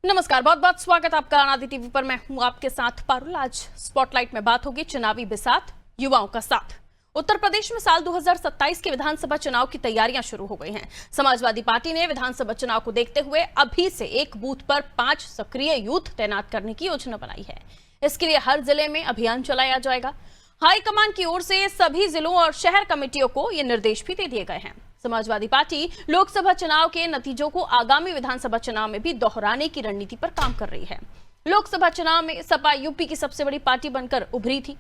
नमस्कार, बहुत बहुत स्वागत आपका आनंद टीवी पर। मैं हूं आपके साथ पारुल। आज स्पॉटलाइट में बात होगी चुनावी बिसात, युवाओं का साथ। उत्तर प्रदेश में साल 2027 के विधानसभा चुनाव की तैयारियां शुरू हो गई हैं। समाजवादी पार्टी ने विधानसभा चुनाव को देखते हुए अभी से एक बूथ पर 5 सक्रिय यूथ तैनात करने की योजना बनाई है। इसके लिए हर जिले में अभियान चलाया जाएगा। हाईकमान की ओर से सभी जिलों और शहर कमेटियों को ये निर्देश भी दे दिए गए हैं। समाजवादी पार्टी लोकसभा चुनाव के नतीजों को आगामी विधानसभा चुनाव में भी दोहराने की रणनीति पर काम कर रही है। लोकसभा चुनाव में सपा यूपी की सबसे बड़ी पार्टी बनकर उभरी थी।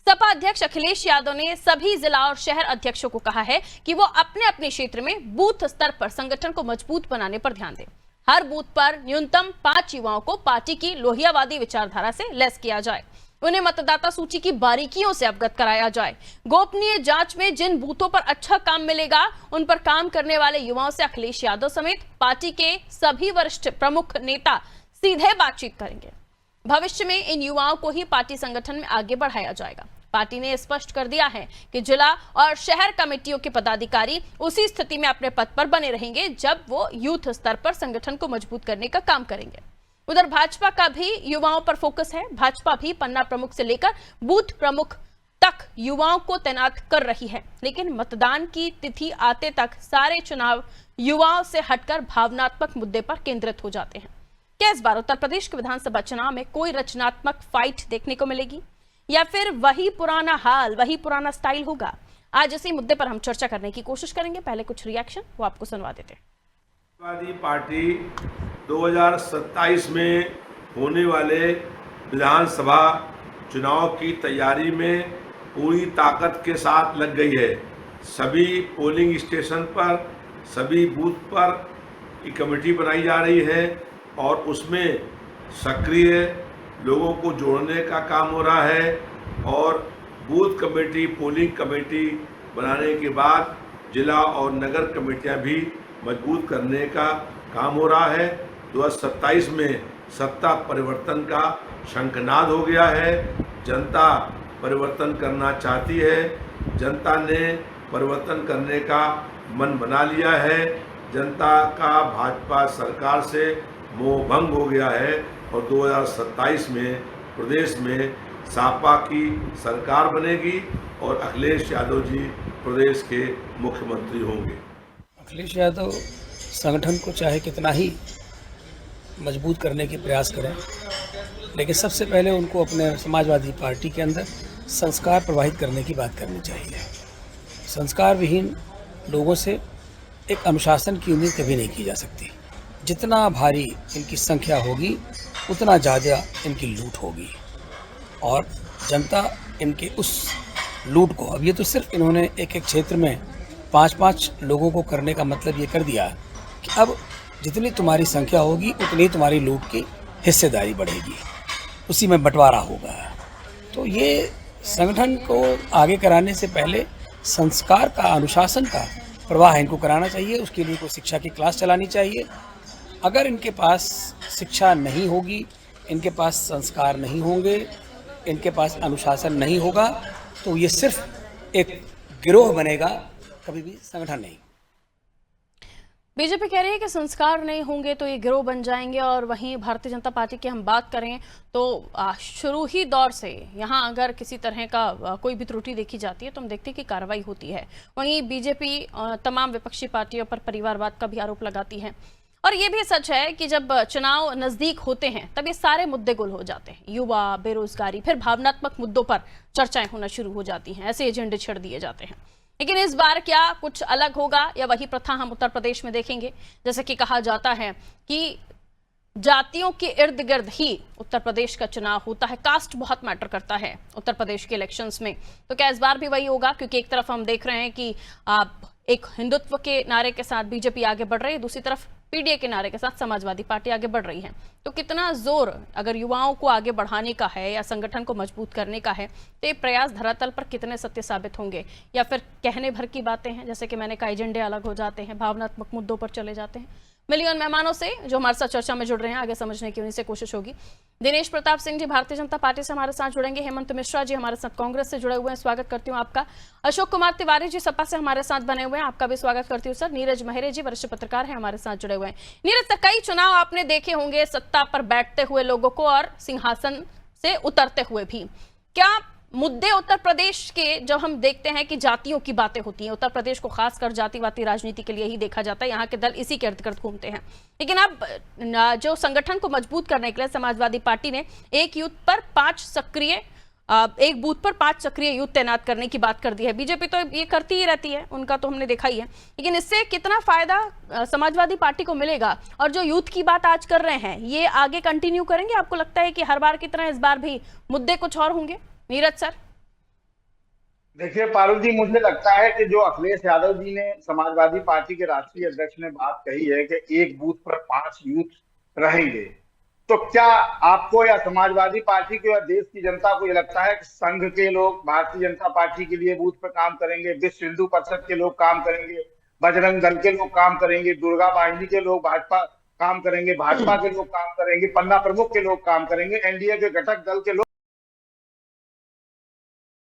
सपा अध्यक्ष अखिलेश यादव ने सभी जिला और शहर अध्यक्षों को कहा है कि वो अपने अपने क्षेत्र में बूथ स्तर पर संगठन को मजबूत बनाने पर ध्यान दें। हर बूथ पर न्यूनतम 5 युवाओं को पार्टी की लोहियावादी विचारधारा से लैस किया जाए। उन्हें मतदाता सूची की बारीकियों से अवगत कराया जाए। गोपनीय जांच में जिन बूथों पर अच्छा काम मिलेगा, उन पर काम करने वाले युवाओं से अखिलेश यादव समेत पार्टी के सभी वरिष्ठ प्रमुख नेता सीधे बातचीत करेंगे। भविष्य में इन युवाओं को ही पार्टी संगठन में आगे बढ़ाया जाएगा। पार्टी ने स्पष्ट कर दिया है कि जिला और शहर कमेटियों के पदाधिकारी उसी स्थिति में अपने पद पर बने रहेंगे जब वो यूथ स्तर पर संगठन को मजबूत करने का काम करेंगे। उधर भाजपा का भी युवाओं पर फोकस है। भाजपा भी पन्ना प्रमुख से लेकर बूथ प्रमुख तक युवाओं को तैनात कर रही है, लेकिन मतदान की तिथि आते तक सारे चुनाव युवाओं से हटकर भावनात्मक मुद्दे पर केंद्रित हो जाते हैं। क्या इस बार उत्तर प्रदेश के विधानसभा चुनाव में कोई रचनात्मक फाइट देखने को मिलेगी या फिर वही पुराना हाल, वही पुराना स्टाइल होगा? आज इसी मुद्दे पर हम चर्चा करने की कोशिश करेंगे। पहले कुछ रिएक्शन वो आपको सुनवा देते हैं। समाजवादी पार्टी 2027 में होने वाले विधानसभा चुनाव की तैयारी में पूरी ताकत के साथ लग गई है। सभी पोलिंग स्टेशन पर, सभी बूथ पर एक कमेटी बनाई जा रही है और उसमें सक्रिय लोगों को जोड़ने का काम हो रहा है और बूथ कमेटी, पोलिंग कमेटी बनाने के बाद जिला और नगर कमेटियां भी मजबूत करने का काम हो रहा है। 2027 में सत्ता परिवर्तन का शंखनाद हो गया है। जनता परिवर्तन करना चाहती है। जनता ने परिवर्तन करने का मन बना लिया है। जनता का भाजपा सरकार से मोह भंग हो गया है और 2027 में प्रदेश में सपा की सरकार बनेगी और अखिलेश यादव जी प्रदेश के मुख्यमंत्री होंगे। अखिलेश यादव संगठन को चाहे कितना ही मजबूत करने के प्रयास करें, लेकिन सबसे पहले उनको अपने समाजवादी पार्टी के अंदर संस्कार प्रवाहित करने की बात करनी चाहिए। संस्कार विहीन लोगों से एक अनुशासन की उम्मीद कभी नहीं की जा सकती। जितना भारी इनकी संख्या होगी उतना ज़्यादा इनकी लूट होगी और जनता इनके उस लूट को, अब ये तो सिर्फ इन्होंने एक एक क्षेत्र में 5-5 लोगों को करने का मतलब ये कर दिया कि अब जितनी तुम्हारी संख्या होगी उतनी तुम्हारी लूट की हिस्सेदारी बढ़ेगी, उसी में बंटवारा होगा। तो ये संगठन को आगे कराने से पहले संस्कार का, अनुशासन का प्रवाह इनको कराना चाहिए। उसके लिए कोई शिक्षा की क्लास चलानी चाहिए। अगर इनके पास शिक्षा नहीं होगी, इनके पास संस्कार नहीं होंगे, इनके पास अनुशासन नहीं होगा, तो ये सिर्फ एक गिरोह बनेगा, कभी भी संगठन नहीं। बीजेपी कह रही है कि संस्कार नहीं होंगे तो ये गिरोह बन जाएंगे। और वहीं भारतीय जनता पार्टी की हम बात करें तो शुरू ही दौर से यहाँ अगर किसी तरह का कोई भी त्रुटि देखी जाती है तो हम देखते हैं कि कार्रवाई होती है। वहीं बीजेपी तमाम विपक्षी पार्टियों पर परिवारवाद का भी आरोप लगाती है। और ये भी सच है कि जब चुनाव नजदीक होते हैं तब ये सारे मुद्दे गुल हो जाते हैं। युवा, बेरोजगारी, फिर भावनात्मक मुद्दों पर चर्चाएं होना शुरू हो जाती हैं। ऐसे एजेंडे छेड़ दिए जाते हैं। लेकिन इस बार क्या कुछ अलग होगा या वही प्रथा हम उत्तर प्रदेश में देखेंगे? जैसे कि कहा जाता है कि जातियों के इर्द गिर्द ही उत्तर प्रदेश का चुनाव होता है। कास्ट बहुत मैटर करता है उत्तर प्रदेश के इलेक्शंस में। तो क्या इस बार भी वही होगा? क्योंकि एक तरफ हम देख रहे हैं कि एक हिंदुत्व के नारे के साथ बीजेपी आगे बढ़ रही है, दूसरी तरफ पीडीए के नारे के साथ समाजवादी पार्टी आगे बढ़ रही है। तो कितना जोर अगर युवाओं को आगे बढ़ाने का है या संगठन को मजबूत करने का है, तो ये प्रयास धरातल पर कितने सत्य साबित होंगे या फिर कहने भर की बातें हैं? जैसे कि मैंने कहा, एजेंडे अलग हो जाते हैं, भावनात्मक मुद्दों पर चले जाते हैं। मिलियन मेहमानों से जो हमारे साथ चर्चा में जुड़ रहे हैं, आगे समझने की उन्हीं से कोशिश होगी। दिनेश प्रताप सिंह जी भारतीय जनता पार्टी से हमारे साथ जुड़ेंगे। हेमंत मिश्रा जी हमारे साथ कांग्रेस से जुड़े हुए हैं, स्वागत करती हूँ आपका। अशोक कुमार तिवारी जी सपा से हमारे साथ बने हुए हैं, आपका भी स्वागत करती हूँ सर। नीरज मेहरे जी वरिष्ठ पत्रकार हैं, हमारे साथ जुड़े हुए हैं। नीरज, कई चुनाव आपने देखे होंगे सत्ता पर बैठते हुए लोगों को और सिंहासन से उतरते हुए भी। क्या मुद्दे उत्तर प्रदेश के जब हम देखते हैं कि जातियों की बातें होती हैं, उत्तर प्रदेश को खासकर जातिवादी राजनीति के लिए ही देखा जाता है, यहाँ के दल इसी के इर्द गिर्द घूमते हैं, लेकिन अब जो संगठन को मजबूत करने के लिए समाजवादी पार्टी ने एक बूथ पर 5 सक्रिय यूथ तैनात करने की बात कर दी है। बीजेपी तो ये करती ही रहती है, उनका तो हमने देखा ही है, लेकिन इससे कितना फायदा समाजवादी पार्टी को मिलेगा? और जो यूथ की बात आज कर रहे हैं, ये आगे कंटिन्यू करेंगे? आपको लगता है कि हर बार की तरह इस बार भी मुद्दे कुछ और होंगे? नीरज सर। देखिए पारुल जी, मुझे लगता है कि जो अखिलेश यादव जी ने, समाजवादी पार्टी के राष्ट्रीय अध्यक्ष ने बात कही है कि एक बूथ पर 5 यूथ रहेंगे, तो क्या आपको या समाजवादी पार्टी को या देश की जनता को ये लगता है कि संघ के लोग भारतीय जनता पार्टी के लिए बूथ पर काम करेंगे, विश्व हिंदू परिषद के लोग काम करेंगे, बजरंग दल के लोग काम करेंगे, दुर्गा वाहिनी के लोग भाजपा काम करेंगे, भाजपा के लोग काम करेंगे, पन्ना प्रमुख के लोग काम करेंगे, एनडीए के घटक दल के लोग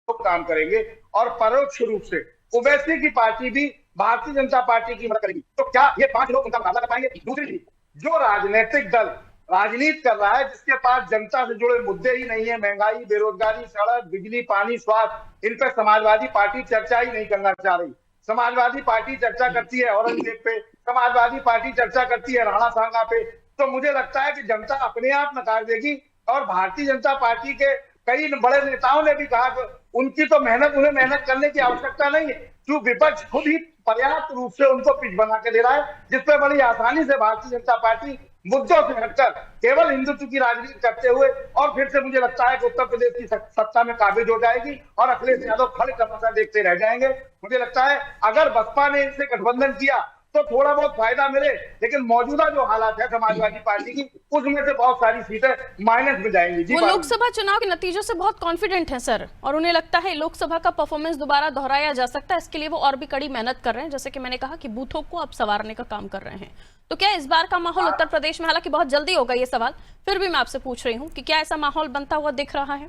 काम करेंगे और परोक्ष रूप से ओवैसी की पार्टी भी भारतीय जनता पार्टी की मदद करेगी? तो क्या ये 5 लोग उनका मुकाबला कर पाएंगे? दूसरी चीज, जो राजनीतिक दल राजनीति कर रहा है, जिसके पास जनता से जुड़े मुद्दे ही नहीं है, महंगाई, बेरोजगारी, सड़क, बिजली, पानी, स्वास्थ्य, इन पर समाजवादी पार्टी चर्चा ही नहीं करना चाह रही। समाजवादी पार्टी चर्चा करती है औरंगजेब पे, समाजवादी पार्टी चर्चा करती है राणा सांगा पे। तो मुझे लगता है कि जनता अपने आप नकार देगी। और भारतीय जनता पार्टी के कई बड़े नेताओं ने भी कहा कि उनकी तो उन्हें मेहनत करने की आवश्यकता नहीं है, क्योंकि विपक्ष खुद ही पर्याप्त रूप से उनको पिच बना के दे रहा है, जिसपे बड़ी आसानी से भारतीय जनता पार्टी मुद्दों से हटकर केवल हिंदुत्व की राजनीति करते हुए और फिर से मुझे लगता है कि उत्तर प्रदेश की सत्ता में काबिज हो जाएगी और अखिलेश यादव खड़े तमाशा देखते रह जाएंगे। मुझे लगता है अगर बसपा ने इनसे गठबंधन किया तो थोड़ा बहुत फायदा मिले, लेकिन मौजूदा जो हालात है समाजवादी पार्टी की, उसमें से बहुत सारी सीटें माइनस में जाएंगी। वो लोकसभा चुनाव के नतीजों से बहुत कॉन्फिडेंट है सर, और उन्हें लगता है लोकसभा का परफॉर्मेंस दोबारा दोहराया जा सकता है। इसके लिए वो और भी कड़ी मेहनत कर रहे हैं, जैसे कि मैंने कहा कि बूथों को अब संवारने का काम कर रहे हैं। तो क्या इस बार का माहौल उत्तर प्रदेश में, हालांकि बहुत जल्दी होगा ये सवाल, फिर भी मैं आपसे पूछ रही हूँ कि क्या ऐसा माहौल बनता हुआ दिख रहा है?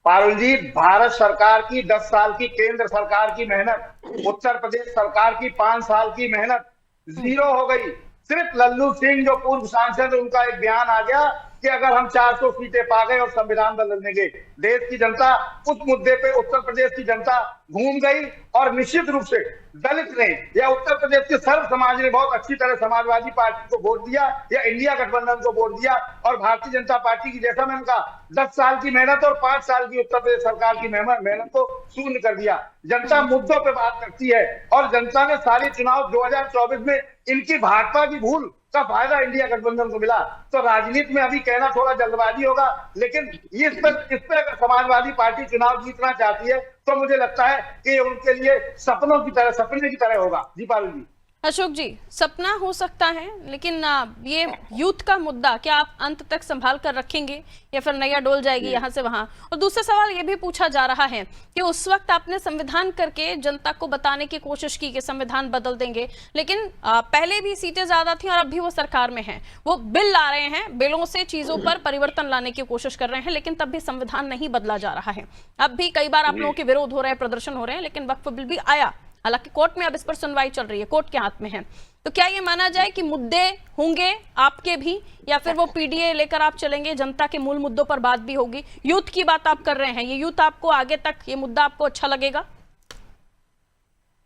पारुल जी, भारत सरकार की 10 साल की, केंद्र सरकार की मेहनत, उत्तर प्रदेश सरकार की 5 साल की मेहनत जीरो हो गई। सिर्फ लल्लू सिंह जो पूर्व सांसद, उनका एक बयान आ गया कि अगर हम 400 सीटें पा गए और संविधान बदल देंगे। देश की जनता उस मुद्दे पे, उत्तर प्रदेश की जनता घूम गई और निश्चित रूप से दलित ने या उत्तर प्रदेश के सर्व समाज ने बहुत अच्छी तरह समाजवादी पार्टी को वोट दिया या इंडिया गठबंधन को वोट दिया और भारतीय जनता पार्टी की, जैसा मैंने कहा, 10 साल की मेहनत और 5 साल की उत्तर प्रदेश सरकार की मेहनत को शून्य कर दिया। जनता मुद्दों पर बात करती है और जनता ने सारे चुनाव 2024 में इनकी भाजपा की भूल का फायदा इंडिया गठबंधन को मिला। तो राजनीति में अभी कहना थोड़ा जल्दबाजी होगा, लेकिन इस पे अगर समाजवादी पार्टी चुनाव जीतना चाहती है तो मुझे लगता है कि उनके लिए सपने की तरह होगा। जी पारुल जी। अशोक जी, सपना हो सकता है, लेकिन ये यूथ का मुद्दा क्या आप अंत तक संभाल कर रखेंगे या फिर नैया डोल जाएगी यहाँ से वहां? और दूसरा सवाल ये भी पूछा जा रहा है कि उस वक्त आपने संविधान करके जनता को बताने की कोशिश की कि संविधान बदल देंगे, लेकिन पहले भी सीटें ज्यादा थी और अब भी वो सरकार में है, वो बिल ला रहे हैं, बिलों से चीजों पर परिवर्तन लाने की कोशिश कर रहे हैं, लेकिन तब भी संविधान नहीं बदला जा रहा है। अब भी कई बार आप लोगों के विरोध हो रहे हैं, प्रदर्शन हो रहे हैं, लेकिन वक्फ बिल भी आया, हालांकि कोर्ट में अब इस पर सुनवाई चल रही है, कोर्ट के हाथ में है। तो क्या ये माना जाए कि मुद्दे होंगे आपके भी, या फिर वो पीडीए लेकर आप चलेंगे, जनता के मूल मुद्दों पर बात भी होगी? यूथ की बात आप कर रहे हैं, ये यूथ आपको आगे तक, ये मुद्दा आपको अच्छा लगेगा?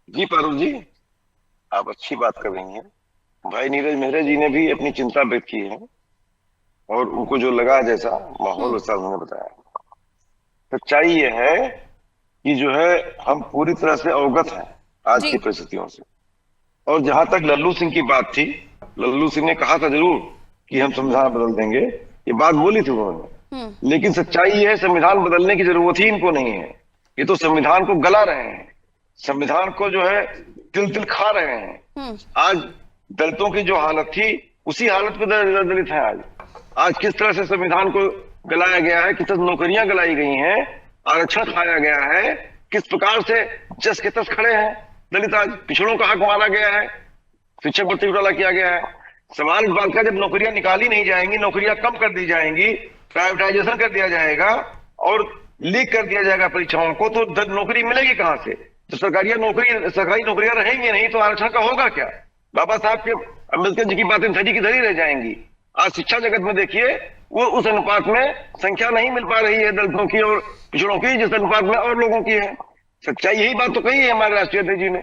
जी पारुल जी, आप अच्छी बात कर रही हैं। भाई नीरज मेहरे जी ने भी अपनी चिंता व्यक्त की है और उनको जो लगा जैसा माहौल वैसा उन्होंने बताया। सच्चाई ये है कि जो है हम पूरी तरह से अवगत हैं आज की परिस्थितियों से। और जहां तक लल्लू सिंह की बात थी, लल्लू सिंह ने कहा था जरूर कि हम संविधान बदल देंगे, ये बात बोली थी उन्होंने, लेकिन सच्चाई ये है संविधान बदलने की जरूरत ही इनको नहीं है। ये तो संविधान को गला रहे हैं, संविधान को जो है तिल खा रहे हैं। आज दलितों की जो हालत थी उसी हालत में दलित है आज किस तरह से संविधान को गलाया गया है, किस तरह नौकरियां गलाई गई हैं, आरक्षण खाया गया है, किस प्रकार से जस के तस खड़े हैं दलित। आज पिछड़ों का हक मारा गया है, शिक्षक भर्ती घोटाला किया गया है, सवाल इस बात का, जब नौकरियां निकाली नहीं जाएंगी, नौकरियां कम कर दी जाएंगी, प्राइवेटाइजेशन कर दिया जाएगा और लीक कर दिया जाएगा परीक्षाओं को, तो नौकरी मिलेगी कहां से? तो सरकारी नौकरियां रहेंगी नहीं तो आरक्षण का होगा क्या? बाबा साहब के अम्बेडकर जी की बातें धरी की धरी रह जाएंगी। आज शिक्षा जगत में देखिए, वो उस अनुपात में संख्या नहीं मिल पा रही है दलितों की और पिछड़ों की, जिस अनुपात में और लोगों की है। सच्चाई यही बात तो कही है हमारे राष्ट्रीय अध्यक्ष जी ने।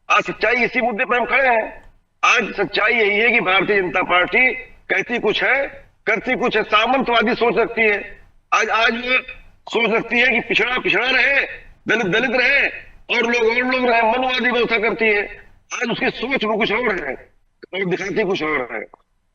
आज सच्चाई इसी मुद्दे पर हम खड़े हैं। आज सच्चाई यही है कि भारतीय जनता पार्टी कहती कुछ है, करती कुछ है। सामंतवादी सोच रखती है। आज वो सोच रखती है कि पिछड़ा पिछड़ा रहे, दलित दलित रहे और लोग रहे, मनवादी व्यवस्था करती है। आज उसकी सोच वो कुछ और है और दिखाती कुछ और है।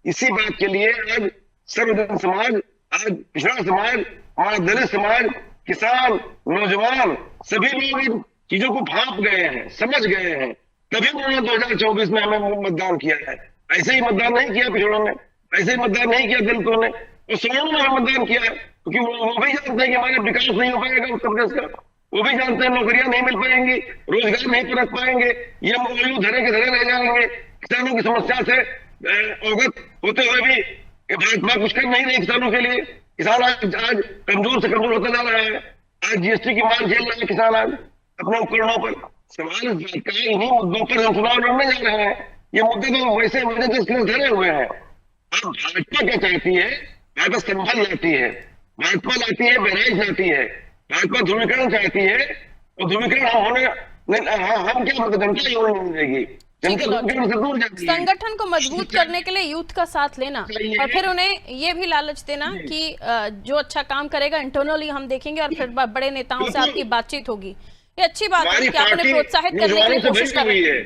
इसी बात के लिए आज सर्वजन समाज, आज पिछड़ा समाज, हमारा दलित समाज, किसान, नौजवान, सभी लोग इन चीजों को भांप गए हैं, समझ गए हैं। तभी उन्होंने 2024 में हमें मतदान किया है। ऐसे ही मतदान नहीं किया पिछड़ों ने, ऐसे ही मतदान नहीं किया दलितों ने, और सवर्णों ने हमें मतदान किया है, क्योंकि वो भी जानते हैं कि हमारा विकास नहीं हो पाएगा उत्तर प्रदेश का। वो भी जानते हैं नौकरियां नहीं मिल पाएंगी, रोजगार नहीं पनप पाएंगे, ये मौजूद धरे के धरे रह जाएंगे। किसानों की समस्या से अवगत होते हुए भी भाजपा कुछ कर नहीं रही किसानों के लिए। किसान आज कमजोर से कमजोर होता जा रहा है। आज जीएसटी की मार झेल रहा है किसान आज अपने उपकरणों पर। सवाल इस बात का, इन्हीं मुद्दों पर हम चुनाव लड़ने जा रहे हैं। ये मुद्दे तो वैसे धरे हुए हैं। अब भाजपा क्या चाहती है? भाजपा संभल लाती है, भाजपा लाती है, बहराइच लाती है, भाजपा ध्रुवीकरण चाहती है। और ध्रुवीकरण हम क्या मतलब, जनता ही होने देगी। संगठन को मजबूत करने के लिए यूथ का साथ लेना और फिर उन्हें ये भी लालच देना कि जो अच्छा काम करेगा इंटरनली हम देखेंगे और फिर बड़े नेताओं से आपकी बातचीत होगी। ये अच्छी बात है कि आपने प्रोत्साहित करने की कोशिश कर रही है।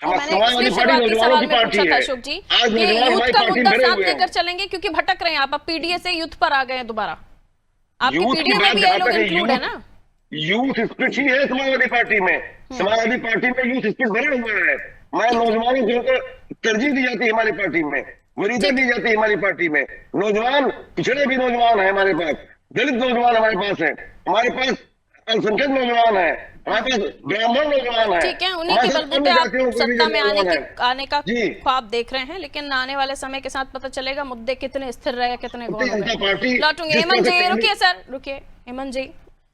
मैंने शुरुआती सवाल में पूछा था अशोक जी कि यूथ का मुद्दा साथ लेकर चलेंगे, क्योंकि भटक रहे हैं आप। अब पीडीए से यूथ पर आ गए हैं दोबारा। आपकी पीडीए में भी ये लोग इंक्लूड है ना? यूथ स्पिरिट ही है समाजवादी पार्टी में। समाजवादी पार्टी में यूथ स्पिरिट भरा हुआ है। मैं नौजवानों को तरजीह दी जाती है हमारी पार्टी में, वरीयता दी जाती है हमारी पार्टी में। नौजवान, पिछड़े भी नौजवान है हमारे पास, दलित नौजवान हमारे पास है, हमारे पास अल्पसंख्यक नौजवान है, हमारे पास ब्राह्मण नौजवान है। ठीक है, उन्हीं के बलबूते आप सत्ता में आने का ख्वाब देख रहे हैं, लेकिन आने वाले समय के साथ पता चलेगा मुद्दे कितने स्थिर रहे, कितने गौर हुए। लौटूंगे हेमंत जी, रुकिए सर, रुकिए। हेमंत जी,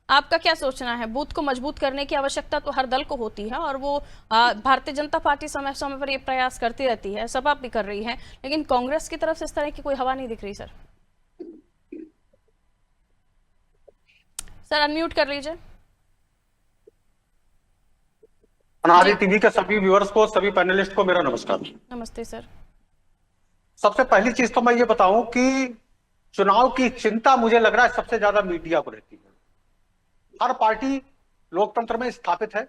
आपका क्या सोचना है? बूथ को मजबूत करने की आवश्यकता तो हर दल को होती है और वो भारतीय जनता पार्टी समय समय पर ये प्रयास करती रहती है, सपा भी कर रही है, लेकिन कांग्रेस की तरफ से इस तरह की कोई हवा नहीं दिख रही। सर अनम्यूट कर लीजिए। अनारी टीवी के सभी व्यूअर्स को, सभी पैनलिस्ट को मेरा नमस्कार। नमस्ते सर। सबसे पहली चीज तो मैं ये बताऊं कि चुनाव की चिंता मुझे लग रहा है सबसे ज्यादा मीडिया को रहती है। हर पार्टी लोकतंत्र में स्थापित है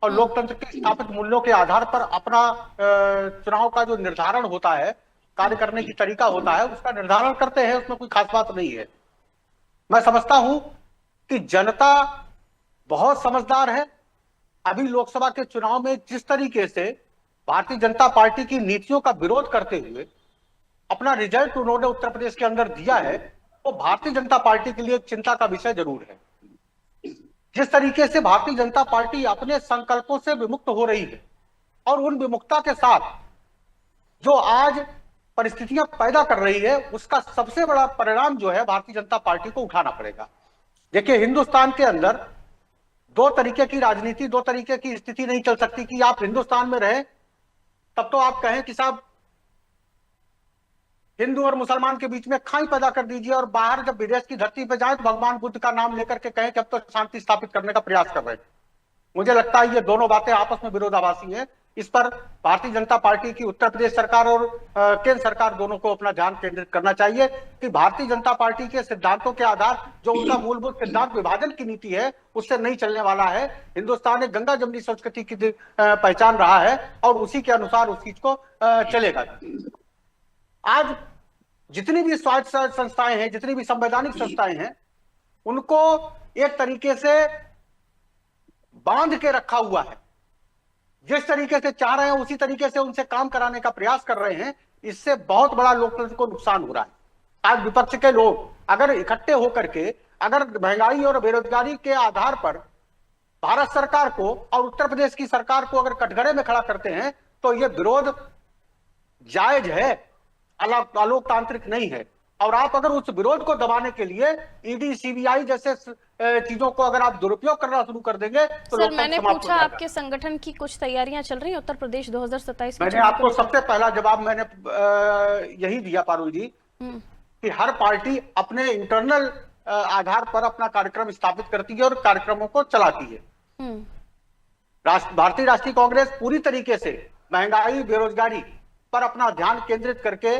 और लोकतंत्र के स्थापित मूल्यों के आधार पर अपना चुनाव का जो निर्धारण होता है, कार्य करने की तरीका होता है, उसका निर्धारण करते हैं। उसमें कोई खास बात नहीं है। मैं समझता हूं कि जनता बहुत समझदार है। अभी लोकसभा के चुनाव में जिस तरीके से भारतीय जनता पार्टी की नीतियों का विरोध करते हुए अपना रिजल्ट उन्होंने उत्तर प्रदेश के अंदर दिया है, वो भारतीय जनता पार्टी के लिए चिंता का विषय जरूर है। जिस तरीके से भारतीय जनता पार्टी अपने संकल्पों से विमुक्त हो रही है और उन विमुक्ता के साथ जो आज परिस्थितियां पैदा कर रही है, उसका सबसे बड़ा परिणाम जो है भारतीय जनता पार्टी को उठाना पड़ेगा। देखिए, हिंदुस्तान के अंदर दो तरीके की राजनीति, दो तरीके की स्थिति नहीं चल सकती कि आप हिंदुस्तान में रहे तब तो आप कहें कि साहब हिंदू और मुसलमान के बीच में खाई पैदा कर दीजिए, और बाहर जब विदेश की धरती पर जाए तो भगवान बुद्ध का नाम लेकर के कहें कि अब तो शांति स्थापित करने का प्रयास कर रहे हैं। मुझे लगता है ये दोनों बातें आपस में विरोधाभासी हैं। इस पर भारतीय जनता पार्टी की उत्तर प्रदेश सरकार और केंद्र सरकार दोनों को अपना ध्यान केंद्रित करना चाहिए कि भारतीय जनता पार्टी के सिद्धांतों के आधार, जो उनका मूलभूत सिद्धांत विभाजन की नीति है, उससे नहीं चलने वाला है। हिंदुस्तान एक गंगा जमनी संस्कृति की पहचान रहा है और उसी के अनुसार उस चीज को चलेगा। आज जितनी भी स्वायत्त संस्थाएं हैं, जितनी भी संवैधानिक संस्थाएं हैं, उनको एक तरीके से बांध के रखा हुआ है। जिस तरीके से चाह रहे हैं उसी तरीके से उनसे काम कराने का प्रयास कर रहे हैं। इससे बहुत बड़ा लोकतंत्र को नुकसान हो रहा है। आज विपक्ष के लोग अगर इकट्ठे होकर के अगर महंगाई और बेरोजगारी के आधार पर भारत सरकार को और उत्तर प्रदेश की सरकार को अगर कटघरे में खड़ा करते हैं, तो यह विरोध जायज है, अलोकतांत्रिक नहीं है। और आप अगर उस विरोध को दबाने के लिए ईडी सीबीआई जैसे चीजों को अगर आप दुरुपयोग करना शुरू कर देंगे तो सर मैंने समाप्त हो पूछा जाएगा। आपके संगठन की कुछ तैयारियां चल रही हैं उत्तर प्रदेश 2027 के मैंने चुनाव आपको को लेकर? सबसे पहला जवाब मैंने यही दिया पारुल जी कि हर पार्टी अपने इंटरनल आधार पर अपना कार्यक्रम स्थापित करती है और कार्यक्रमों को चलाती है। हम्म, भारतीय राष्ट्रीय कांग्रेस पूरी तरीके से महंगाई बेरोजगारी पर अपना ध्यान केंद्रित करके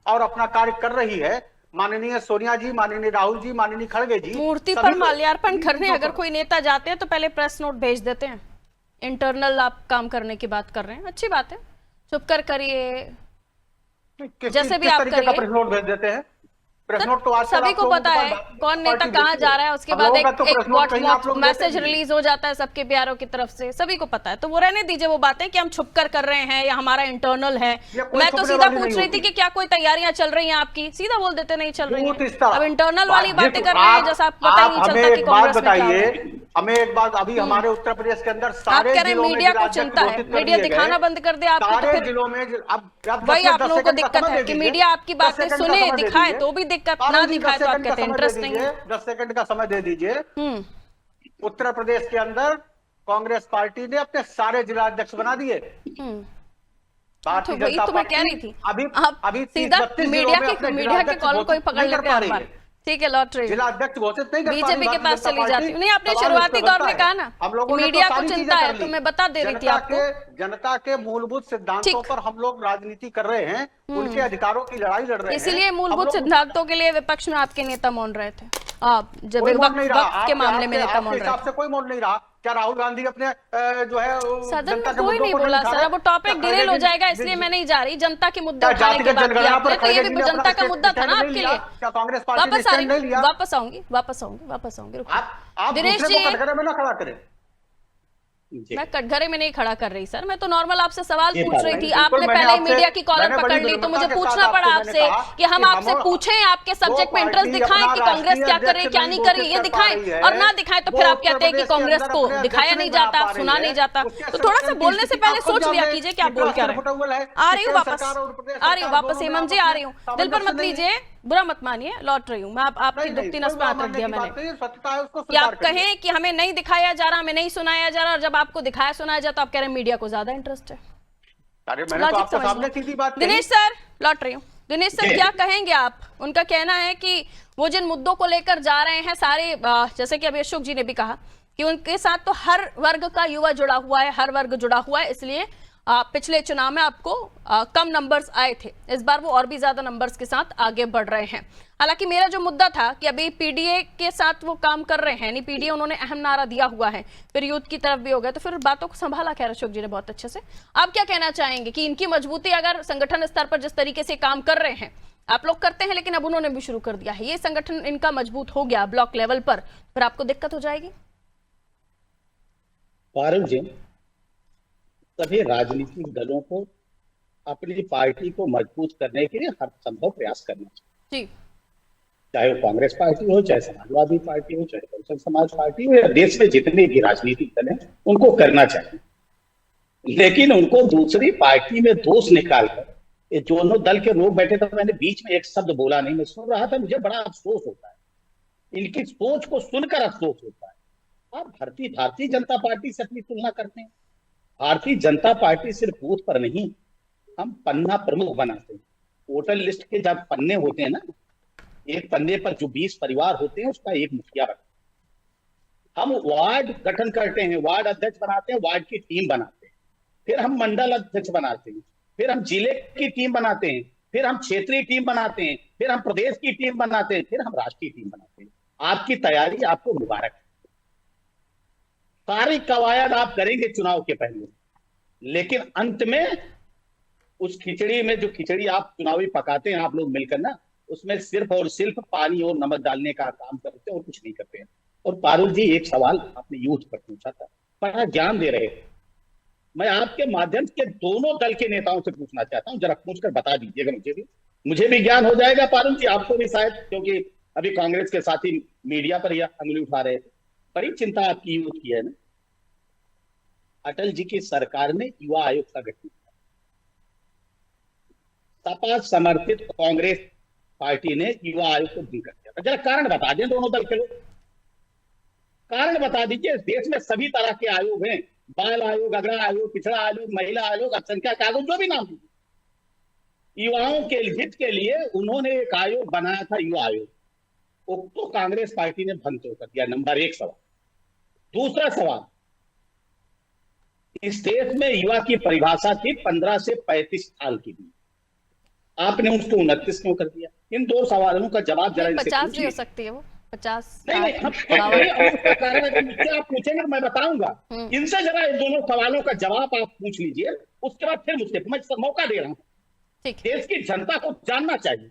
और अपना कार्य कर रही है। माननीय सोनिया जी, माननीय राहुल जी, माननीय खड़गे जी मूर्ति सभी पर लोग माल्यार्पण इन्हीं करने चीजों अगर पर- कोई नेता जाते हैं तो पहले प्रेस नोट भेज देते हैं। इंटरनल आप काम करने की बात कर रहे हैं, अच्छी बात है, चुप कर करिए, जैसे भी किस आप तरीके का करिए। प्रेस नोट भेज देते हैं? प्रेस नोट तो आजकल सभी आप को लोगों पता के है पास कौन नेता पार्टी कहाँ देती जा है। रहा है, उसके हम बाद लोगों का एक तो प्रेस नोट कहीं आप लोग देते मैसेज नहीं हैं। रिलीज हो जाता है सबके प्यारों की तरफ से, सभी को पता है। तो वो रहने दीजिए वो बातें कि हम छुप कर रहे हैं या हमारा इंटरनल है। ये कोई मैं तो छुपने सीधा वाली पूछ नहीं रही थी होती। कि क्या कोई तैयारियां चल रही हैं आपकी, सीधा बोल देते नहीं चल रही बूथ हैं। इस तरह- अब इंटरनल वाली बात- बातें कर रहे हैं, जैसा आप पता ही नहीं हमें चलता कि एक बात कांग्रेस में क्या हो रहा है। बताइए, हमें एक बात, अभी हमारे उत्तर प्रदेश के अंदर आप सारे कह रहे हैं जिलों में मीडिया को जिलाध्यक्ष चिंता है, घोषित कर मीडिया दिए गए। दिखाना बंद कर दे आपको, तो सारे फिर जिलों में अब वही 10 आप लोगों को सेकंड का दिक्कत समय है दे कि दीजिए। मीडिया आपकी 10 बातें सेकंड का सुने, समय दे दिखाए दीजिए। तो भी दिक्कत, पारुल ना जी, दिखाए 10 तो आप सेकंड का कहते हैं समय इंटरेस्ट दे नहीं है। दीजिए, 10 सेकंड का समय दे दीजिए। हम्म, उत्तर प्रदेश के अंदर कांग्रेस पार्टी ने अपने सारे जिलाध्यक्ष बना दिए। हम्म। भारतीय तो वही जनता तो मैं पार्टी कह रही थी, अभी आप अभी सीधा 30-32 मीडिया जिलों में के अपने मीडिया के जिलाध्यक्ष कॉल को ही घोषित पकड़ नहीं कर लेते पा हैं हर रही बार। है। ठीक है, लौट रही है। जिलाध्यक्ष घोषित नहीं कर पा रही बीजेपी के भारतीय पास जनता चली जाती हूँ। नहीं, आपने सवाल शुरुआती उस पे दौर बनता में है। कहा ना हम लोगों ने मीडिया तो को सारी चिंता चीजें है, कर तो ली। मैं बता दे रही थी आपको। जनता के मूलभूत सिद्धांतों ठीक। पर हम लोग राजनीति कर रहे हैं, उनके अधिकारों की लड़ाई लड़ रहे हैं। इसीलिए हम मूलभूत लोग- सिद्धांतों के लिए विपक्ष में आपके नेता मौन रहे थे, आप जब कोई मौन नहीं रहा। वक्त के मामले में नेता आपके मौन रहे हिसाब थे। से कोई मौन नहीं रहा। क्या राहुल गांधी अपने जो है सदन जनता में के कोई मुद्दों नहीं को बोला उठा सर, रहे? अब वो टॉपिक क्या डिरेल हो खड़गे जी- जाएगा, इसलिए मैं नहीं जा रही। जनता के मुद्दे क्या उठाने की जातिगत बात की जनगणना आपने, पर तो ये खड़गे भी जी ने जनता अपना का मुद्दा था ना स्टैंड नहीं आपके लिया? लिए। क्या कांग्रेस पार्टी ने वापस आ स्टैंड नहीं रही लिया? हूँ, वापस आऊंगी, रुको। आप दिनेश दूसरे जी, को कटघरे में ना खड़ा करें। मैं कटघरे में नहीं खड़ा कर रही सर, मैं तो नॉर्मल आपसे सवाल ये पूछ रही थी। बिल्कुल, आपने मैंने पहले ही आपसे- मीडिया की कॉलर मैंने बड़ी पकड़ ली, तो विनम्रता मुझे के पूछना साथ पड़ा आपसे मैंने आपसे कहा कि हम कि आपसे हम- पूछें आपके सब्जेक्ट में वो इंटरेस्ट पार्टी दिखाएं अपना कि कांग्रेस क्या राष्ट्रीय कर रही है, क्या अध्यक्ष नहीं कर रही, ये घोषित कर पा दिखाएं, रही है। और ना दिखाएं तो फिर वो आप कहते हैं कि उत्तर प्रदेश के कांग्रेस अंदर को अपने दिखाया अध्यक्ष नहीं नहीं बना जाता, पा रही सुना है। नहीं जाता। उसके तो थोड़ा सा संगठन की बोलने से स्थिति पहले आपको सोच लिया जानते कीजिए हैं कि आप कि बोल क्या रहे राष्ट्रपति हैं। है, आ रही हूँ केंद्र वापस, सरकार और प्रदेश आ रही हूँ सरकार वापस, दोनों में हेमंत जी आपस आ में रही हूँ, दिल पर सामंजस्य मत नहीं है। लीजिए, बुरा मत मानिए, लौट रही हूँ मैं। आपकी नहीं, दुखती कोई नस पे हाथ रख मानने दिया की मैंने बात नहीं है, सत्यता है, उसको कि आप स्वीकार करिए। कहें कि हमें नहीं दिखाया जा रहा, हमें नहीं सुनाया जा रहा, और जब आपको दिखाया सुनाया जाता तो आप कह रहे हैं मीडिया को ज्यादा इंटरेस्ट है। अरे मैंने तो लॉजिक आपके समझ सामने लो। सीधी बात कही। दिनेश सर, लौट रही हूँ। दिनेश सर, क्या कहेंगे आप? उनका कहना है कि वो जिन मुद्दों को लेकर जा रहे हैं सारे, जैसे कि अभी अशोक जी ने भी कहा कि उनके साथ तो हर वर्ग का युवा जुड़ा हुआ है, हर वर्ग जुड़ा हुआ है, इसलिए पिछले चुनाव में आपको कम नंबर्स आए थे, इस बार वो और भी ज्यादा नंबर्स के साथ आगे बढ़ रहे हैं। हालांकि मेरा जो मुद्दा था कि अभी पीडीए के साथ वो काम कर रहे हैं, यानी पीडीए उन्होंने अहम नारा दिया हुआ है, फिर यूथ की तरफ भी हो गया, तो फिर बातों को संभाला खैर अशोक जी ने बहुत अच्छे से। आप क्या कहना चाहेंगे कि इनकी मजबूती, अगर संगठन स्तर पर जिस तरीके से काम कर रहे हैं, आप लोग करते हैं लेकिन अब उन्होंने भी शुरू कर दिया है, ये संगठन इनका मजबूत हो गया ब्लॉक लेवल पर, फिर आपको दिक्कत हो जाएगी? पारुल जी, सभी राजनीतिक दलों को अपनी पार्टी को मजबूत करने के लिए हर संभव प्रयास करना चाहिए, जी, चाहे वो कांग्रेस पार्टी हो, चाहे समाजवादी पार्टी हो, चाहे बहुजन समाज पार्टी हो, या देश में जितने भी राजनीतिक दल हैं उनको करना चाहिए। लेकिन उनको दूसरी पार्टी में दोष निकालकर, ये दोनों दल के लोग बैठे थे, मैंने बीच में एक शब्द बोला नहीं, मैं सुन रहा था, मुझे बड़ा अफसोस होता है, इनकी सोच को सुनकर अफसोस होता है। आप भारतीय जनता पार्टी से अपनी तुलना करते हैं। भारतीय जनता पार्टी सिर्फ बूथ पर नहीं, हम पन्ना प्रमुख बनाते हैं। वोटर लिस्ट के जब पन्ने होते हैं ना, एक पन्ने पर जो 20 परिवार होते हैं उसका एक मुखिया बनता है। हम वार्ड गठन करते हैं, वार्ड अध्यक्ष बनाते हैं, वार्ड की टीम बनाते हैं, फिर हम मंडल अध्यक्ष बनाते हैं, फिर हम जिले की टीम बनाते हैं, फिर हम क्षेत्रीय टीम बनाते हैं, फिर हम प्रदेश की टीम बनाते हैं, फिर हम राष्ट्रीय टीम बनाते हैं। आपकी तैयारी आपको मुबारक है। सारी कवायद आप करेंगे चुनाव के पहले, लेकिन अंत में उस खिचड़ी में, जो खिचड़ी आप चुनावी पकाते हैं आप लोग मिलकर ना, उसमें सिर्फ और सिर्फ पानी और नमक डालने का काम करते हैं और कुछ नहीं करते हैं। और पारुल जी, एक सवाल आपने यूथ पर पूछा था, बड़ा ज्ञान दे रहे हैं, मैं आपके माध्यम से दोनों दल के नेताओं से पूछना चाहता हूं, जरा पूछकर बता दीजिएगा मुझे भी ज्ञान हो जाएगा पारुल जी, आपको भी शायद, क्योंकि अभी कांग्रेस के साथी मीडिया पर यह अंगुली उठा रहे थे। बड़ी चिंता आपकी यूथ की है ना। अटल जी की सरकार ने युवा आयोग का गठन किया, सपा समर्थित कांग्रेस पार्टी ने युवा आयोग को भंग कर दिया था। जरा कारण बता दें दोनों दल के लोग, कारण बता दीजिए। देश में सभी तरह के आयोग हैं, बाल आयोग, अग्रह आयोग, पिछड़ा आयोग, महिला आयोग, अल्पसंख्यक आयोग, जो भी नाम दीजिए। युवाओं के हित के लिए उन्होंने एक आयोग बनाया था, युवा आयोग, वो तो कांग्रेस पार्टी ने भंग कर दिया। नंबर 1 सवाल। दूसरा सवाल, इस देश में युवा की परिभाषा थी 15 से 35 साल की भी, आपने उसको 29 क्यों कर दिया? इन 2 सवालों का जवाब जरा इनसे 50 भी पूछिए। हो सकती है वो, 50 नहीं, उसका कारण अगर मुझसे आप पूछेंगे तो मैं बताऊंगा। इनसे जरा इन दोनों सवालों का जवाब आप पूछ लीजिए, उसके बाद फिर मुझसे, मैं मौका दे रहा हूँ। ठीक। देश की जनता को जानना चाहिए।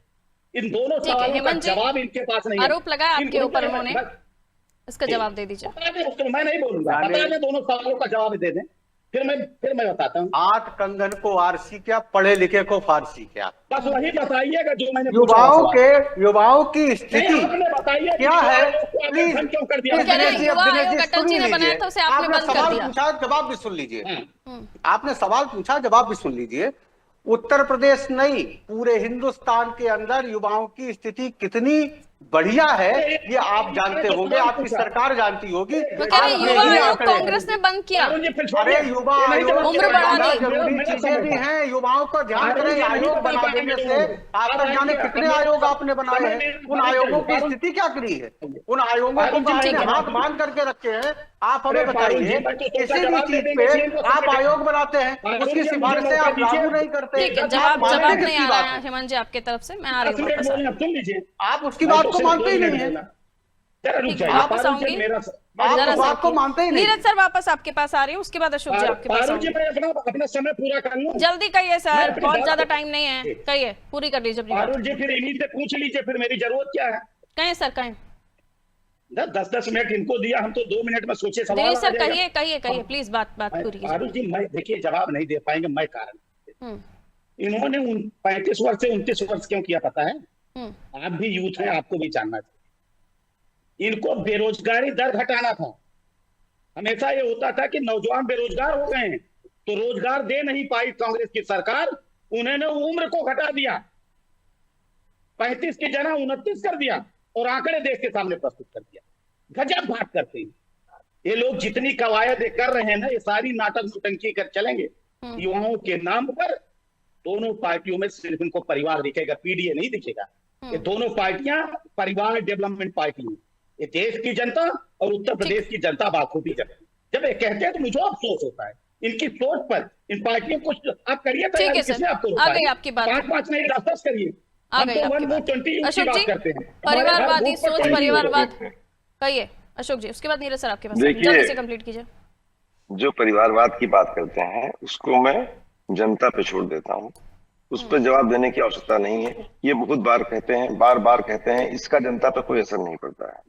इन दोनों ठीक है, सवालों का हेमंत जी, जवाब इनके पास नहीं है। आरोप लगाया आपके इनको ऊपर जरा- उन्होंने, इसका जवाब दे दीजिए। बता दें उसको, मैं नहीं बोलूंगा, बता दें, दोनों सवालों का जवाब दे दें, फिर मैं बताता हूँ। आठ कंगन को आरसी क्या, पढ़े लिखे को फारसी क्या। बस वही बताइएगा जो मैंने युवाओं की नहीं, स्थिति आपने बताइए क्या है? प्लीज क्यों कर दिया? वो कह रहे हैं, दिनेश जी, युवा दिनेश आयोग जी, अटल सुन जी ने लीजिए। बनाया था, उसे आपने बंद कर सवाल दिया। पूछा, जवाब भी सुन लीजिए। हाँ। आपने सवाल पूछा, जवाब भी सुन लीजिए। उत्तर प्रदेश नहीं, पूरे हिंदुस्तान के अंदर युवाओं की स्थिति कितनी बढ़िया है ये आप जानते होंगे, आपकी सरकार जानती होगी। वो कह रहे हैं, आप युवा यही आयोग आंकड़े हैं। कांग्रेस ने बंद किया। अरे युवा आयोग उम्र बढ़ा दी। जरूरी चीजें भी हैं, युवाओं को ध्यान करें। आयोग बना देने से आप तक जाने कितने आयोग आपने बनाए हैं, उन आयोगों की स्थिति क्या करी है? उन आयोगों को तो आपने हाथ बांध करके रखे हैं। आप हमें बताइए, किसी भी चीज पे आप आयोग बनाते हैं, उसकी सिफारिशें आप लागू नहीं करते। ठीक है, आप जवाब मानते नहीं किसकी आ बात रहा है? है हेमंत जी आपके तरफ से, मैं आ रही हूँ वापस। सुन लीजिए, आप उसकी बात को मानते ही नहीं है। ठीक है, वापस आऊंगी। आप जरा उस बात को मानते ही नहीं। नीरज सर वापस आपके पास आ रही हूँ, उसके बाद अशोक जी आपके पास आऊंगी। मैं अपना समय पूरा कर लूं। जल्दी कहिए सर, मैं अपनी बहुत बात- ज्यादा टाइम नहीं है, कहिए, पूरी कर लीजिए अपनी बात। पारुल जी, फिर इन्हीं से पूछ लीजिए, फिर मेरी जरूरत क्या है? कहें सर, कहें। 10 मिनट इनको दिया, हम तो 2 मिनट में सोचे सवाल दिनेश आ सर, जाएगा। कहिए प्लीज, बात पूरी कीजिए। पारुल जी, मैं देखिए जवाब नहीं दे पाएंगे, मैं कारण। हम्म, इन्होंने 35 वर्ष से 29 वर्ष क्यों किया पता है? हम्म, आप भी यूथ हैं, आपको भी जानना चाहिए। इनको बेरोजगारी दर घटाना था। हमेशा ये होता था कि नौजवान बेरोजगार हो गए हैं, तो रोजगार दे नहीं पाई कांग्रेस की सरकार, उन्होंने उम्र को घटा दिया, 35 की जगह 29 कर दिया और आंकड़े देश के सामने प्रस्तुत कर दिया। गजब बात करते हैं ये लोग। जितनी कवायद कर रहे हैं ना, ये सारी नाटक नौटंकी कर चलेंगे युवाओं के नाम पर। दोनों पार्टियों में सिर्फ इनको परिवार दिखेगा, पीडीए नहीं दिखेगा। ये दोनों पार्टियां परिवार डेवलपमेंट पार्टी हैं। ये देश की जनता और उत्तर प्रदेश की जनता बाखूबी जब ये कहते हैं तो मुझे अफसोस होता है इनकी सोच पर। इन पार्टियों को आप करिए, ठीक है सर, आ गई आपकी बात। 5 नहीं 10 करिए। आ गई आपकी बात। अशोक जी, परिवारवादी सोच, परिवारवाद कहिए अशोक जी, उसके बाद नीरज सर आपके पास। देखिए, जल्दी से कंप्लीट कीजिए। जो परिवारवाद की बात करते हैं उसको मैं जनता पे छोड़ देता हूँ, उस पर जवाब देने की आवश्यकता नहीं है। ये बहुत बार कहते हैं, बार बार कहते हैं, इसका जनता पे कोई असर नहीं पड़ता है।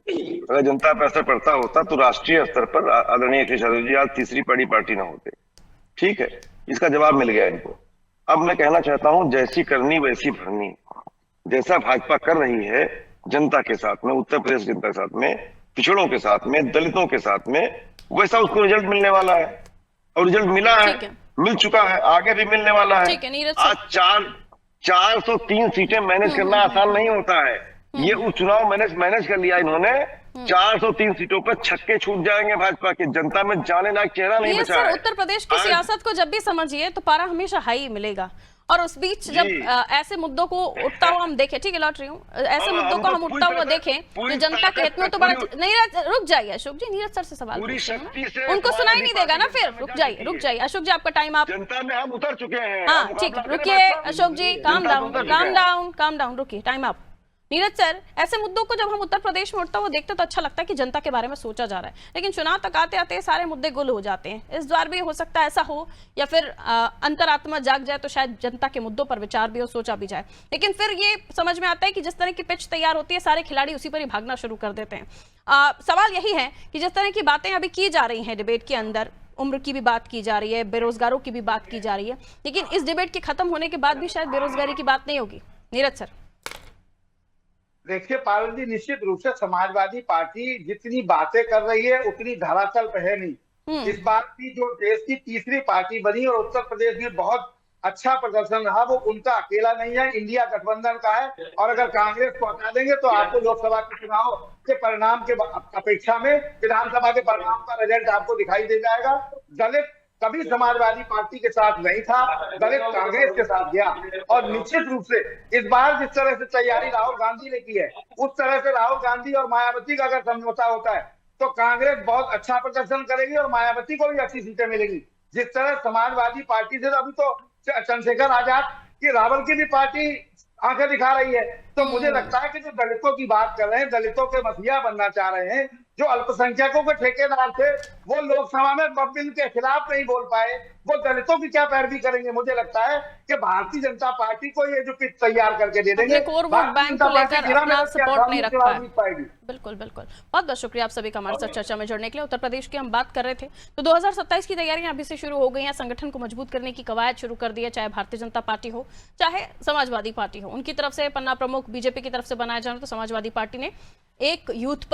अगर जनता पे असर पड़ता होता तो राष्ट्रीय स्तर पर आदरणीय अखिलेश यादव जी आज तीसरी बड़ी पार्टी ना होते। ठीक है, इसका जवाब मिल गया इनको। अब मैं कहना चाहता हूं, जैसी करनी वैसी भरनी। जैसा भाजपा कर रही है जनता के साथ में, उत्तर प्रदेश जनता के साथ में, पिछड़ों के साथ में, दलितों के साथ में, वैसा उसको रिजल्ट मिलने वाला है और रिजल्ट मिला है, मिल चुका है, आगे भी मिलने वाला है। ठीक है नीरज आज 403 सीटें मैनेज करना आसान नहीं होता है। ये उस चुनाव मैनेज कर लिया इन्होंने। 403 सीटों पर छक्के छूट जाएंगे भाजपा के। जनता में जाने लायक चेहरा नहीं नीरज बचा सर, है। उत्तर प्रदेश की सियासत को जब भी समझिए तो पारा हमेशा हाई मिलेगा, और उस बीच जब ऐसे मुद्दों को उठता हुआ हम देखें, ठीक है लौट रही हूँ, ऐसे मुद्दों को हम उठता हुआ देखें जो जनता के हित में, तो बड़ा नीरज रुक जाइए अशोक जी, नीरज सर से सवाल उनको सुनाई नहीं देगा ना, फिर रुक जाइए अशोक जी, आपका टाइम आप। जनता में हम उतर चुके हैं। हाँ ठीक, रुकिए अशोक जी, काम डाउन, रुकिए, टाइम आप। नीरज सर, ऐसे मुद्दों को जब हम उत्तर प्रदेश में उठता हुआ देखते तो अच्छा लगता है कि जनता के बारे में सोचा जा रहा है, लेकिन चुनाव तक आते आते सारे मुद्दे गुल हो जाते हैं। इस बार भी हो सकता है ऐसा हो, या फिर अंतरात्मा जाग जाए तो शायद जनता के मुद्दों पर विचार भी हो, सोचा भी जाए। लेकिन फिर ये समझ में आता है कि जिस तरह की पिच तैयार होती है, सारे खिलाड़ी उसी पर ही भागना शुरू कर देते हैं। सवाल यही है कि जिस तरह की बातें अभी की जा रही हैं डिबेट के अंदर, उम्र की भी बात की जा रही है, बेरोजगारों की भी बात की जा रही है, लेकिन इस डिबेट के खत्म होने के बाद भी शायद बेरोजगारी की बात नहीं होगी। नीरज सर। देखिए पारुल जी, निश्चित रूप से समाजवादी पार्टी जितनी बातें कर रही है उतनी धरातल पे है नहीं। इस बात की जो देश की तीसरी पार्टी बनी और उत्तर प्रदेश में बहुत अच्छा प्रदर्शन रहा वो उनका अकेला नहीं है, इंडिया गठबंधन का है। और अगर कांग्रेस को हटा देंगे तो आपको लोकसभा के चुनाव के परिणाम के अपेक्षा में विधानसभा के परिणाम का रिजल्ट आपको दिखाई दे जाएगा। दलित कभी समाजवादी पार्टी के साथ नहीं था, दलित कांग्रेस के साथ गया। और निश्चित रूप से इस बार जिस तरह से तैयारी राहुल गांधी ने की है, उस तरह से राहुल गांधी और मायावती का अगर समझौता होता है तो कांग्रेस बहुत अच्छा प्रदर्शन करेगी और मायावती को भी अच्छी सीटें मिलेगी। जिस तरह समाजवादी पार्टी से अभी तो चंद्रशेखर आजाद की, रावल की भी पार्टी आंखें दिखा रही है। तो मुझे लगता है कि जो दलितों की बात कर रहे हैं, दलितों के मसीहा बनना चाह रहे हैं, जो अल्पसंख्यकों के ठेकेदार थे, वो लोकसभा में बिल के खिलाफ नहीं बोल पाए, वो दलितों की क्या पैरवी करेंगे? मुझे लगता है कि भारतीय जनता पार्टी को ये जो किट तैयार करके दे देंगे, कोर वोट बैंक को लेकर अपना सपोर्ट नहीं रख पाएगी। बिल्कुल बिल्कुल, बहुत बहुत शुक्रिया आप सभी का हमारे साथ चर्चा में जुड़ने के लिए। उत्तर प्रदेश की हम बात कर रहे थे, तो 2027 की तैयारियां अभी से शुरू हो गई हैं। संगठन को मजबूत करने की कवायद शुरू कर दी है, चाहे भारतीय जनता पार्टी हो चाहे समाजवादी पार्टी हो। उनकी तरफ से पन्ना प्रमुख बीजेपी की तरफ से बनाया जाना, तो समाजवादी पार्टी ने एक बूथ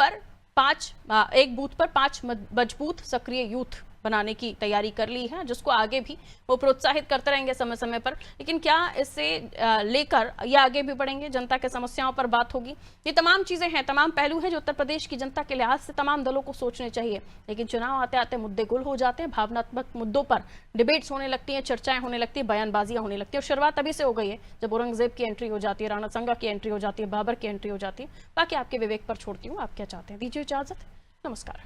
पर 5 मजबूत सक्रिय यूथ बनाने की तैयारी कर ली है, जिसको आगे भी वो प्रोत्साहित करते रहेंगे समय समय पर। लेकिन क्या इससे लेकर ये आगे भी बढ़ेंगे, जनता के समस्याओं पर बात होगी, ये तमाम चीजें हैं, तमाम पहलू हैं जो उत्तर प्रदेश की जनता के लिहाज से तमाम दलों को सोचने चाहिए। लेकिन चुनाव आते आते मुद्दे गुल हो जाते हैं, भावनात्मक मुद्दों पर डिबेट्स होने लगती हैं, चर्चाएं होने लगती है, बयानबाजियां होने लगती है। और शुरुआत अभी से हो गई है, जब औरंगजेब की एंट्री हो जाती है, राणा संगा की एंट्री हो जाती है, बाबर की एंट्री हो जाती है। बाकी आपके विवेक पर छोड़ती हूँ, आप क्या चाहते हैं। दीजिए इजाजत, नमस्कार।